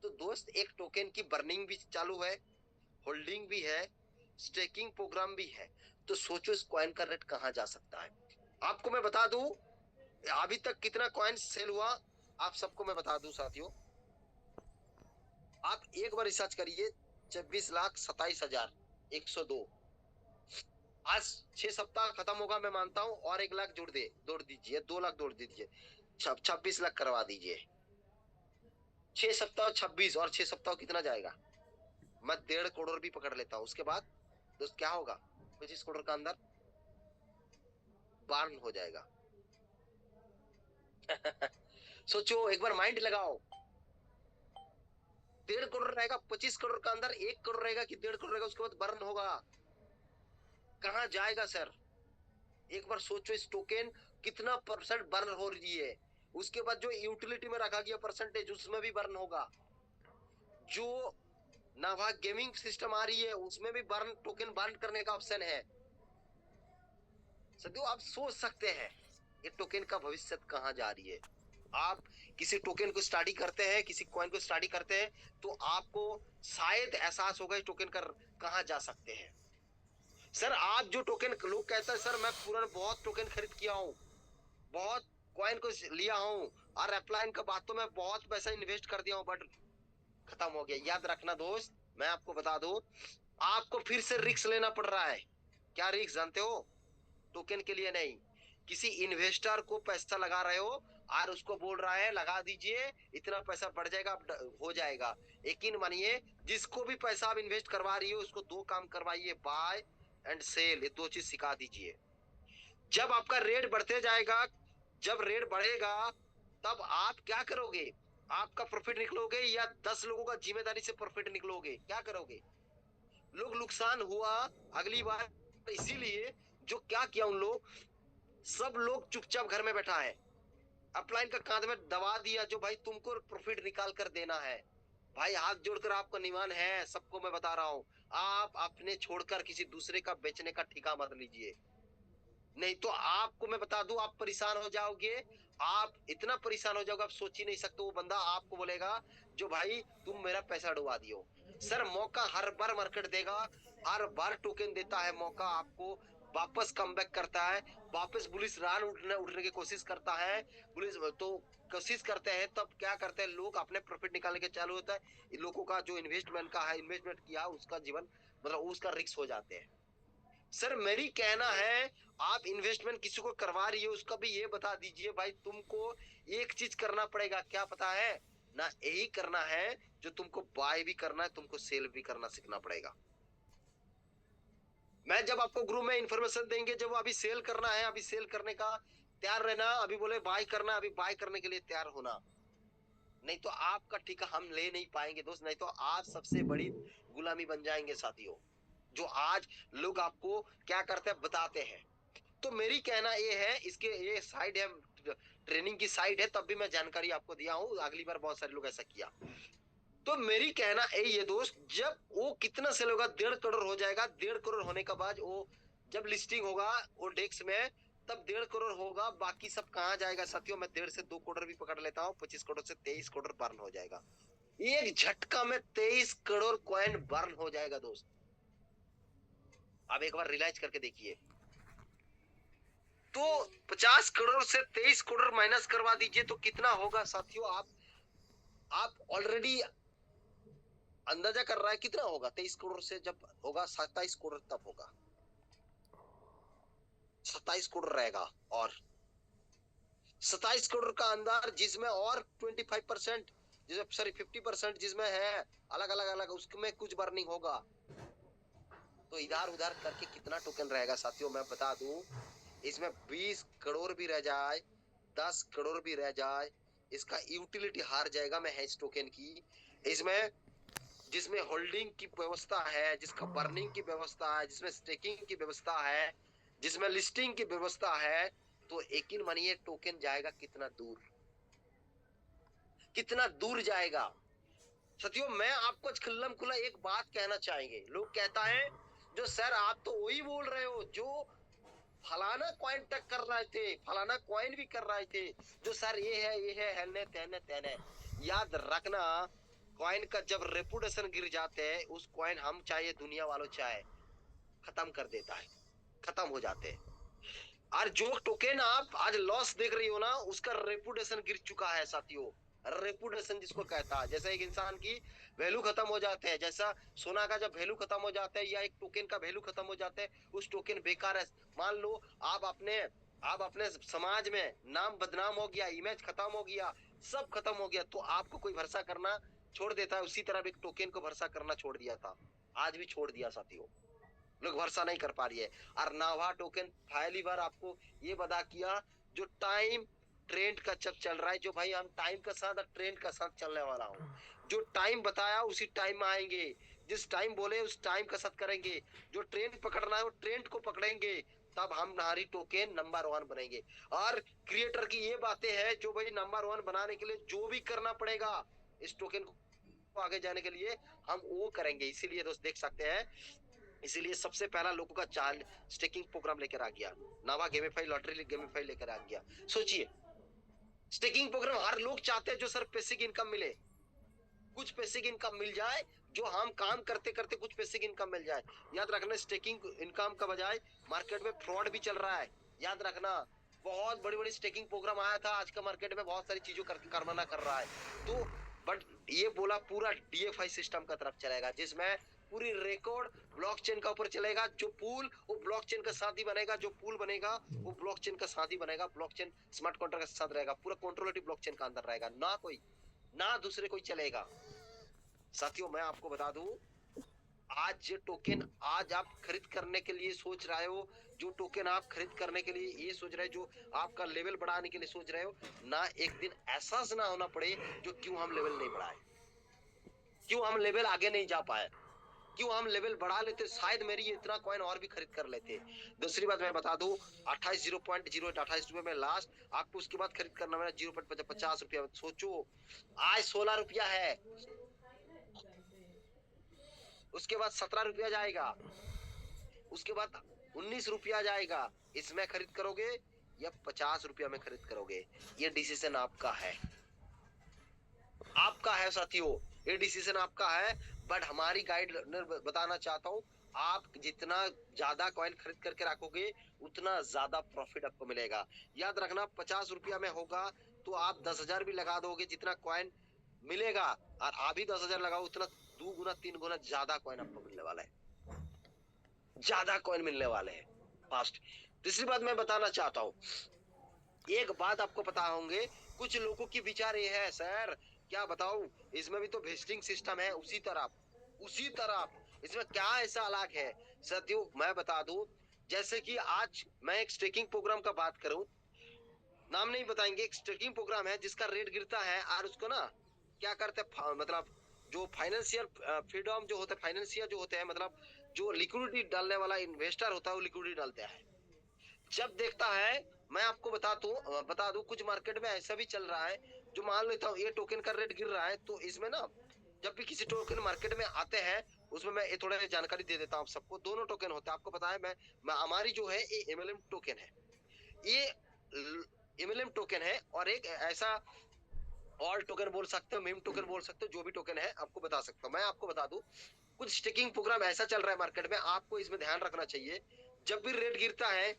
तो दोस्त एक टोकन की बर्निंग भी चालू है, होल्डिंग भी है, स्टेकिंग प्रोग्राम भी है, तो सोचो इस कॉइन का रेट कहां जा सकता है। आपको मैं बता दूं अभी तक कितना कॉइन सेल हुआ, आप सबको मैं बता दूं साथियों, आप एक बार रिसर्च करिए 26,27,102। आज 6 सप्ताह खत्म होगा मैं मानता हूं, और 1 लाख जोड़ दीजिए, 2 लाख जोड़ दीजिए, 26 लाख करवा दीजिए। 6 सप्ताह 26 और 6 सप्ताह कितना जाएगा? मैं 1.5 करोड़ भी पकड़ लेता हूँ। उसके बाद दोस्त क्या होगा? 25 करोड़ का अंदर बार्न हो जाएगा। सोचो, एक बार माइंड लगाओ। 1.5 करोड़ रहेगा, 25 करोड़ का अंदर 1 करोड़ रहेगा कि 1.5 करोड़ रहेगा, उसके बाद बर्न होगा। कहाँ जाएगा सर? एक बार सोचो, इस टोकन कितना परसेंट बर्न हो रही है। उसके बाद जो यूटिलिटी में रखा गया परसेंटेज, उसमें भी बर्न होगा। जो नावा गेमिंग सिस्टम आ रही है, उसमें भी बर्न, टोकन बर्न करने का ऑप्शन है। सदियों आप सोच सकते हैं ये टोकन का भविष्य कहाँ जा रही है। आप किसी टोकन को स्टडी करते हैं, किसी कॉइन को स्टडी करते हैं, तो आपको शायद एहसास होगा इस टोकन का कहाँ जा सकते हैं। सर आप जो टोकन, लोग कहते हैं सर मैं पूरा बहुत टोकन खरीद किया हूँ, बहुत कॉइन को लिया हूँ, और अपलाइन का बात तो मैं बहुत पैसा इन्वेस्ट कर दिया हूँ, बट खत्म हो गया। याद रखना दोस्त, मैं आपको बता दूं, आपको फिर से रिस्क लेना पड़ रहा है। क्या रिस्क जानते हो? टोकन के लिए नहीं, किसी इन्वेस्टर को पैसा लगा रहे हो और उसको बोल रहा है लगा दीजिए, इतना पैसा बढ़ जाएगा, हो जाएगा। यकीन मानिए, जिसको भी पैसा आप इन्वेस्ट करवा रही हो उसको 2 काम करवाइए, बाय एंड सेल, ये 2 चीज सिखा दीजिए। जब आपका रेट बढ़ते जाएगा, जब रेट बढ़ेगा, तब आप क्या करोगे? आपका प्रॉफिट निकलोगे या 10 लोगों का जिम्मेदारी से प्रॉफिट निकलोगे? क्या करोगे? लोग नुकसान हुआ अगली बार, इसीलिए जो क्या किया उन लोग, सब लोग चुपचाप घर में बैठा है, अपलाइन का कांध में दबा दिया, जो भाई तुमको प्रॉफिट निकाल कर देना है। भाई हाथ जोड़कर आपका निवान है, सबको मैं बता रहा हूँ, आप अपने छोड़कर किसी दूसरे का बेचने का ठेका मत लीजिए, नहीं तो आपको मैं बता दूं आप परेशान हो जाओगे। आप इतना परेशान हो जाओगे, आप सोच ही नहीं सकते। वो बंदा आपको बोलेगा जो भाई तुम मेरा पैसा डुबा दियो। सर मौका हर बार मार्केट देगा, हर बार टोकन देता है मौका आपको, वापस कमबैक करता है, वापस बुलिश रन उठने की कोशिश करता है। बुलिश तो कोशिश करते हैं, तब क्या करते हैं लोग, अपने प्रॉफिट निकालने के चालू होता है। इन लोगों का जो इन्वेस्टमेंट का है, इन्वेस्टमेंट किया उसका जीवन मतलब उसका रिस्क हो जाते हैं। सर मेरी कहना है, आप इन्वेस्टमेंट किसी को करवा रही हो उसका भी ये बता दीजिए भाई, तुमको एक चीज करना पड़ेगा, क्या पता है ना? यही करना है जो तुमको बाय भी करना है, तुमको सेल भी करना सीखना पड़ेगा। मैं जब आपको ग्रुप में इंफॉर्मेशन देंगे, जब अभी सेल करना है, अभी सेल करने का तैयार रहना, अभी बोले बाय करना, अभी बाय करने के लिए तैयार होना, नहीं तो आपका ठेका हम ले नहीं पाएंगे दोस्त, नहीं तो आप सबसे बड़ी गुलामी बन जाएंगे साथियों। जो आज लोग आपको क्या करते हैं बताते हैं। तो मेरी कहना ये है, इसके ये साइड है, ट्रेनिंग की साइड है, तब भी मैं जानकारी आपको दिया हूँ, अगली बार बहुत सारे लोग ऐसा किया। तो मेरी कहना यही है दोस्त, जब वो कितना सेल होगा, 1.5 करोड़ हो जाएगा, 1.5 करोड़ होने के बाद वो जब लिस्टिंग होगा वो डेस्क में, तब 1.5 करोड़ होगा। बाकी सब कहाँ जाएगा साथियों? मैं 1.5 से 2 करोड़ भी पकड़ लेता हूँ, 25 करोड़ से 23 करोड़ बर्न हो जाएगा। एक झटका में 23 करोड़ कॉइन बर्न हो जाएगा दोस्त। आप एक बार रियलाइज करके देखिए। तो 50 करोड़ से 23 करोड़ माइनस करवा दीजिए तो कितना होगा साथियों? आप ऑलरेडी अंदाजा कर रहा है कितना होगा। 23 करोड़ से जब होगा 27 करोड़, तब होगा 27 करोड़ रहेगा, और 27 करोड़ का अंदर जिसमें और 25%, जिसमें सॉरी 50% जिसमें है अलग अलग अलग, उसमें कुछ बर्निंग होगा। तो इधर उधर करके कितना टोकन रहेगा साथियों? मैं बता दूं, इसमें 20 करोड़ भी रह जाए, 10 करोड़ भी रह जाए, इसका यूटिलिटी हार जाएगा मैं हैश टोकन की। इसमें जिसमें होल्डिंग की व्यवस्था है, जिसका बर्निंग की व्यवस्था है, जिसमें स्टेकिंग की व्यवस्था है, जिसमें लिस्टिंग की व्यवस्था है, तो यकीन मानिए टोकन जाएगा कितना दूर, कितना दूर जाएगा। साथियों मैं आपको खुल्लम खुल्ला एक बात कहना चाहेंगे। लोग कहता है जो सर आप तो वही बोल रहे हो जो फलाना कॉइन टक कर रहे थे, फलाना कॉइन भी कर रहे थे, जो सर ये है हेलने तेने तेने। याद रखना, कॉइन का जब रेपुटेशन गिर जाते हैं, उस कॉइन हम चाहे दुनिया वालों चाहे खत्म कर देता है, खत्म हो जाते हैं। और जो टोकन आप आज लॉस देख रही हो ना, उसका रेपुटेशन गिर चुका है साथियों। रेपुटेशन जिसको कहता है, जैसे एक इंसान की वैल्यू खत्म हो जाते हैं, जैसा सोना का जब वैल्यू खत्म हो जाता है या एक टोकन का वैल्यू खत्म हो जाता है, उस टोकन बेकार है। मान लो आप अपने आप अपने समाज में नाम बदनाम हो गया, इमेज खत्म हो गया, सब खत्म हो गया, तो आपको कोई भरोसा करना छोड़ देता है। उसी तरह भी टोकन को भरोसा करना छोड़ दिया था, आज भी छोड़ दिया साथियों, लोग भरोसा नहीं कर पा रही है। और नावा टोकन पहली बार आपको ये बता किया, जो टाइम ट्रेंड का जब चल रहा है, जो भाई हम टाइम के साथ ट्रेंड का साथ चलने वाला हूँ, जो टाइम बताया उसी टाइम में आएंगे, जिस टाइम बोले उस टाइम का साथ करेंगे, जो ट्रेंड पकड़ना है वो ट्रेंड को पकड़ेंगे, तब हम नारी टोकन नंबर 1 बनेंगे। और क्रिएटर की ये बातें हैं, जो भाई नंबर 1 बनाने के लिए जो भी करना पड़ेगा इस टोकन को आगे जाने के लिए, हम वो करेंगे। इसीलिए दोस्त देख सकते हैं, इसीलिए सबसे पहला लोगों का चाल स्टेकिंग प्रोग्राम लेकर आ गया, नावा गेमिफाई लॉटरी गेमिफाई लेकर आ गया। सोचिए, स्टेकिंग प्रोग्राम हर लोग चाहते हैं जो सर पैसिव इनकम मिले, कुछ पैसिव इनकम मिल जाए, जो हम काम करते करते कुछ पैसिव इनकम मिल जाए। याद रखना, स्टेकिंग इनकम का बजाय मार्केट में फ्रॉड भी चल रहा है, याद रखना। बहुत बड़ी बड़ी स्टेकिंग प्रोग्राम आया था, आज का मार्केट में बहुत सारी चीजों कर मना कर रहा है। तो बट ये बोला पूरा डीएफआई सिस्टम का तरफ चलेगा, जिसमें पूरी रिकॉर्ड ब्लॉकचेन का ऊपर चलेगा। जो पूल वो ब्लॉकचेन का साथ ही बनेगा, जो पूल बनेगा वो ब्लॉकचेन का साथ ही बनेगा, ब्लॉकचेन स्मार्ट कॉन्ट्रैक्ट के साथ रहेगा, पूरा कंट्रोलेटिव ब्लॉकचेन का अंदर रहेगा, ना कोई ना दूसरे कोई चलेगा। साथियों मैं आपको बता दूं, आज जो टोकन आज आप खरीद करने के लिए सोच रहे हो, जो टोकन आप खरीद करने के लिए ये सोच रहे हो, जो आपका लेवल बढ़ाने के लिए सोच रहे हो ना, एक दिन एहसास ना होना पड़े जो क्यों हम लेवल नहीं बढ़ाए, क्यों हम लेवल आगे नहीं जा पाए, क्यों हम लेवल बढ़ा लेते, शायद मेरी इतना कॉइन और भी खरीद कर लेते। दूसरी बात मैं बता दूं, 28 रुपए में लास्ट, आपको उसके बाद खरीद करना मेरा 0.50 रुपया। सोचो आज 16 रुपया है, उसके बाद 17 रुपया जाएगा, उसके बाद 19 रुपया जाएगा। इसमें खरीद करोगे या 50 रुपया में खरीद करोगे, ये डिसीजन आपका है, आपका है साथियों, ये डिसीजन आपका है। बट हमारी गाइड बताना चाहता हूँ, आप जितना ज्यादा कॉइन खरीद करके रखोगे उतना ज्यादा प्रॉफिट आपको मिलेगा। याद रखना, 50 रुपया में होगा तो आप 10,000 भी लगा दोगे, जितना कॉइन मिलेगा, और अभी 10,000 लगाओ उतना 2 गुना 3 गुना ज्यादा कॉइन आपको मिलने वाला है, ज्यादा कॉइन मिलने वाले हैं फास्ट। तीसरी बात मैं बताना चाहता हूँ, एक बात आपको पता होंगे, कुछ लोगों की विचार ये है, सर क्या बताऊं, इसमें भी तो वेस्टिंग सिस्टम है, उसी तरह इसमें क्या ऐसा अलग है। साथियों मैं बता दूं, जैसे कि आज मैं एक स्टेकिंग प्रोग्राम का बात करूं, नाम नहीं बताएंगे, एक स्टेकिंग प्रोग्राम है जिसका रेट गिरता है, और उसको ना क्या करते हैं, मतलब जो फाइनेंशियल फ्रीडम जो होते हैं, फाइनेंशियल जो होते हैं, मतलब जो लिक्विडिटी डालने वाला इन्वेस्टर होता है, वो लिक्विडिटी डालता है। जब देखता है, मैं आपको बता दूं कुछ मार्केट में ऐसा भी चल रहा है, जो मान लेता हूँ ये टोकन का रेट गिर रहा है, तो इसमें ना जब भी किसी टोकन मार्केट में आते हैं, उसमें मैं थोड़ा जानकारी दे देता हूँ सबको। दोनों टोकन होते हैं, आपको पता है, मैं हमारी जो है ये एमएलएम टोकन है, ये एमएलएम टोकन है, और एक ऐसा ऑल टोकन बोल सकते हो, मीम टोकन बोल सकते हो, जो भी टोकन है आपको बता सकता हूँ। मैं आपको बता दूं, कुछ स्टेकिंग प्रोग्राम ऐसा चल रहा है मार्केट में, आपको इसमें ध्यान रखना चाहिए। जब भी रेट गिरता है,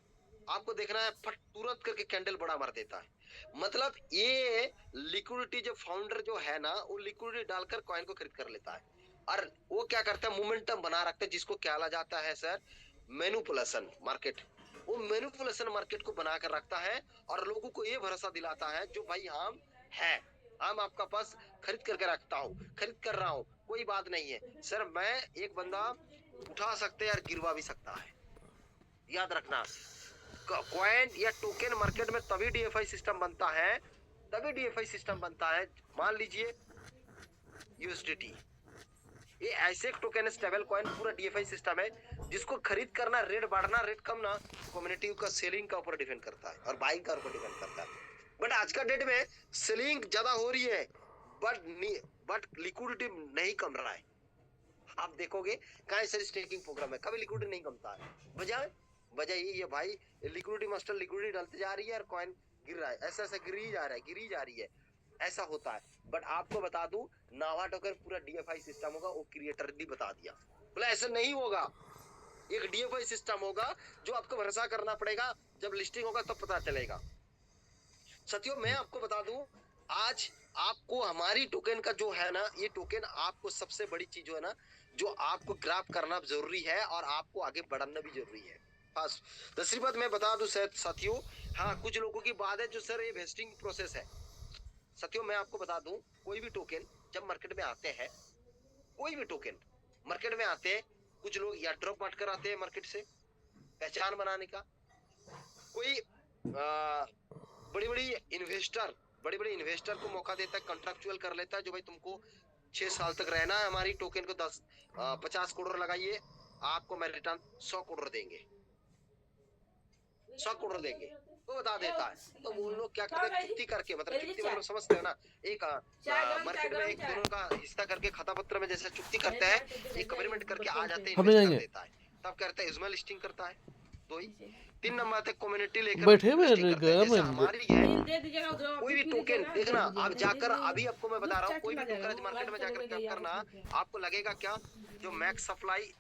आपको देखना है फट तुरंत करके कैंडल बड़ा मार देता है, मतलब ये लिक्विडिटी जो फाउंडर जो है ना, वो लिक्विडिटी डालकर कॉइन को खरीद कर लेता है, और वो क्या करता है, मोमेंटम बना रखता है, जिसको क्या कहा जाता है सर, मैनिपुलेशन मार्केट। वो मैनिपुलेशन मार्केट को बनाकर रखता है, और लोगों को ये भरोसा दिलाता है, जो भाई हम है, हम आपका पास खरीद करके रखता हूँ, खरीद कर रहा हूँ, कोई बात नहीं है सर, मैं एक बंदा उठा सकते हैं और गिरवा भी सकता है। याद रखना, कॉइन या टोकन मार्केट में तभी डीएफआई सिस्टम बनता है, तभी डीएफआई सिस्टम बनता है। मान लीजिए यूएसडीटी, ये ऐसे एक टोकन स्टेबल कॉइन, पूरा डीएफआई सिस्टम है, जिसको खरीद करना, रेट बढ़ना रेट कम ना, कम्युनिटी का सेलिंग का ऊपर डिपेंड करता है और बाइंग का ऊपर डिपेंड करता है। बट आज का डेट में सेलिंग ज्यादा हो रही है, बट लिक्विडिटी नहीं कम रहा है। आप देखोगे कई सारे स्टेकिंग प्रोग्राम है, कभी लिक्विडिटी नहीं कमता है, वजह यही है भाई, लिक्विडिटी मास्टर लिक्विडिटी डालते जा रही है और कॉइन गिर रहा है, ऐसा गिरी जा रही है, ऐसा होता है। बट आपको बता दूं, नावा टोकन पूरा डीएफआई सिस्टम होगा, वो क्रिएटर ने बता दिया, बोला ऐसा नहीं होगा, एक डीएफआई सिस्टम होगा, जो आपको भरोसा करना पड़ेगा, जब लिस्टिंग होगा तब पता चलेगा। साथियों मैं आपको बता दूं, आज आपको हमारी टोकन का जो है ना, ये टोकन आपको सबसे बड़ी चीज जो है ना, जो आपको ग्रैब करना जरूरी है, और आपको आगे बढ़ाना भी जरूरी है। फास्ट। दूसरी बात मैं बता दूं सर साथियों, हाँ कुछ लोगों की बात है जो सर ये वेस्टिंग प्रोसेस है। साथियों मैं आपको बता दूं, कोई भी टोकन जब मार्केट में आते हैं, कोई भी टोकन मार्केट में आते हैं, कुछ लोग या ड्रॉप बांट कर आते हैं मार्केट से पहचान बनाने का, कोई बड़ी बड़ी इन्वेस्टर को मौका देता है, कॉन्ट्रैक्चुअल कर लेता है जो भाई तुमको 6 साल तक रहना है हमारी टोकन को 50 करोड़ लगाइए, आपको मैं रिटर्न 100 करोड़ देंगे, 100 करोड़ देंगे, तो बता देता है। तो वो लोग क्या करते हैं, चुक्ति करके, मतलब चुक्ति मतलब समझते हैं ना, एक मार्केट में एक दोनों का हिस्सा करके खाता पत्र में जैसे चुक्ति करते हैं, एक कमिटमेंट करके आ जाते हैं, इन्वेस्ट कर देता है, तब करता है इसमें लिस्टिंग करता है। दो ही 3 नंबर तक कम्युनिटी लेकर
बैठे में
लिस्टिंग करते हैं, जैसे
में
हमारी है। कोई भी टोकन देखना, आप जाकर अभी आपको मैं बता रहा हूँ, कोई भी टोकन मार्केट में जाकर क्या करना, आपको लगेगा क्या जो मैक्स सप्लाई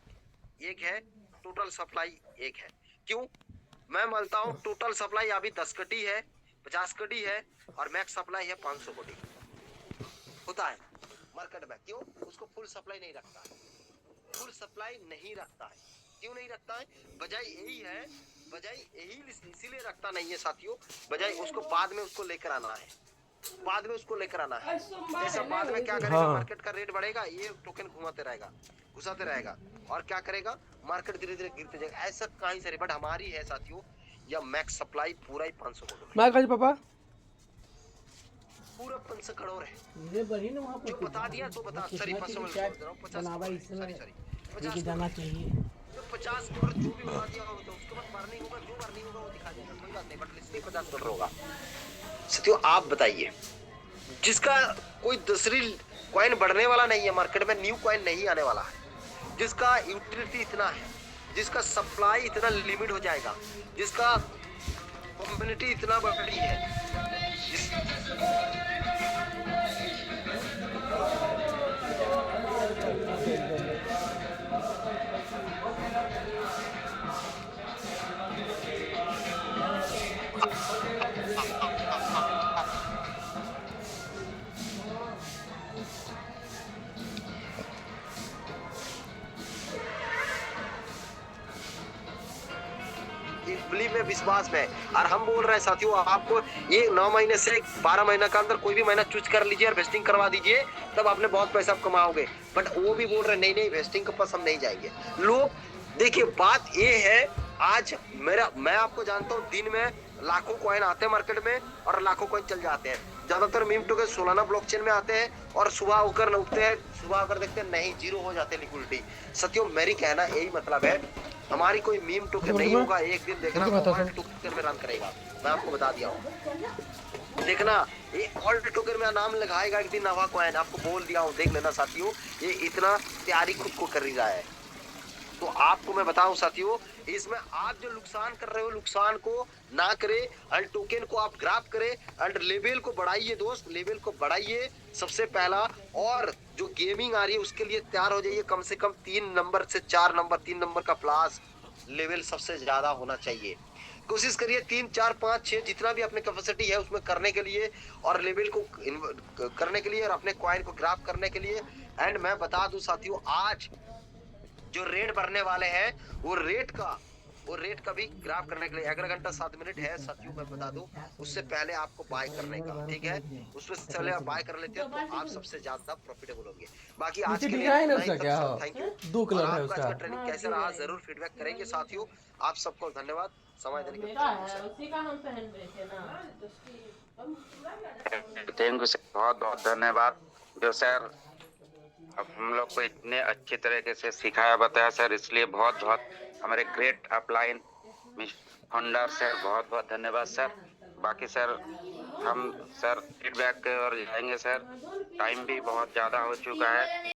एक है, टोटल सप्लाई एक है। क्यों? मैं मानता हूँ टोटल सप्लाई अभी 10 कटी है, 50 कटी है, और मैक्स सप्लाई है 500 कटी होता है मार्केट में। क्यों? उसको फुल सप्लाई नहीं रखता है, फुल सप्लाई नहीं रखता है। क्यों नहीं रखता है? बजाय यही है, बजाय यही इसीलिए रखता नहीं है साथियों, बजाय उसको बाद में उसको लेकर आना है, बाद में उसको लेकर आना है। जैसा बाद में क्या करेगा, मार्केट का रेट बढ़ेगा, ये टोकन घुमाते रहेगा, घुसाते रहेगा, और क्या करेगा, मार्केट धीरे धीरे गिरते जाएगा। ऐसा कहीं से, बट हमारी है साथियों या मैक्स सप्लाई पूरा ही 500 करोड़,
मैं कहा पापा
पूरा 500 करोड़ है।
ये बड़ी ना वहाँ
जो बता दिया तो बता, सॉरी 500 में 50
जाना चाहिए,
50 करोड़ जो भी बता दिया होगा, तो उसके बाद बर्निंग होगा, जो बर्निंग होगा वो दिखा देगा, कोई बात नहीं, बट लिस्टिंग 50 करोड़ होगा। साथियों आप बताइए, जिसका कोई दूसरी कॉइन बढ़ने वाला नहीं है मार्केट में, न्यू कॉइन नहीं आने वाला है, जिसका यूटिलिटी इतना है, जिसका सप्लाई इतना लिमिट हो जाएगा, जिसका कम्युनिटी इतना बड़ी है, बिलीव में, विश्वास में। और हम बोल रहे हैं साथियों, आपको ये 9 महीने से 12 महीने का अंदर कोई भी महीना चूज कर लीजिए और वेस्टिंग करवा दीजिए, तब आपने बहुत पैसा कमाओगे। बट वो भी बोल रहे नहीं नहीं वेस्टिंग के पास हम नहीं जाएंगे। लोग देखिए, बात ये है, आज मैं आपको जानता हूँ, दिन में लाखों कॉइन आते हैं मार्केट में और लाखों कॉइन चल जाते हैं। ज्यादातर मीम टोकन सोलाना ब्लॉकचेन में आते हैं और सुबह होकर उठते हैं, सुबह होकर देखते हैं नहीं, जीरो हो जाते हैं लिक्विडिटी। साथियों मेरी कहना यही मतलब है, हमारी कोई मीम टोकन नहीं होगा, एक दिन देखना टोकन में रन करेगा, मैं आपको बता दिया हूँ। देखना ये ऑल्ट टोकन में नाम लगाएगा एक दिन नवा कॉइन, आपको बोल दिया हूँ, देख लेना साथियों, ये इतना तैयारी खुद को कर ही रहा है। तो आपको मैं बताऊं साथियों, इसमें आप जो नुकसान कर रहे हो, नुकसान को ना करे, एंड टोकन को आप ग्राफ करें, एंड लेवल को बढ़ाइए दोस्त, लेवल को बढ़ाइए सबसे पहला। और जो गेमिंग आ रही है उसके लिए तैयार हो जाइए, कम से कम 3 नंबर से 4 नंबर, 3 नंबर का प्लस लेवल सबसे ज्यादा होना चाहिए। कोशिश करिए 3, 4, 5, 6 जितना भी अपने कैपेसिटी है उसमें करने के लिए, और लेवल को करने के लिए, और अपने कॉइन को ग्राफ करने के लिए। एंड मैं बता दूं साथियों, आज जो रेट बढ़ने वाले हैं, वो रेट का भी ग्राफ करने के लिए 11 घंटा 7 मिनट है साथियों, मैं बता दूं, उससे पहले आपको बाय करने का, ठीक है, उसमें से पहले आप बाय कर लेते हैं तो आप सबसे ज्यादा प्रॉफिटेबल होंगे। बाकी आज के लिए थैंक यू।
2 कलर है उसका।
ट्रेनिंग कैसे रहा जरूर फीडबैक करेंगे साथियों। आप सबको धन्यवाद समय देने के लिए।
थैंक यू सर, बहुत बहुत धन्यवाद जो सर अब हम लोग को इतने अच्छी तरीके से सिखाया बताया सर, इसलिए बहुत बहुत हमारे ग्रेट अपलाइन फाउंडर सर बहुत बहुत धन्यवाद सर। बाकी सर हम सर फीडबैक और जाएंगे सर, टाइम भी बहुत ज़्यादा हो चुका है।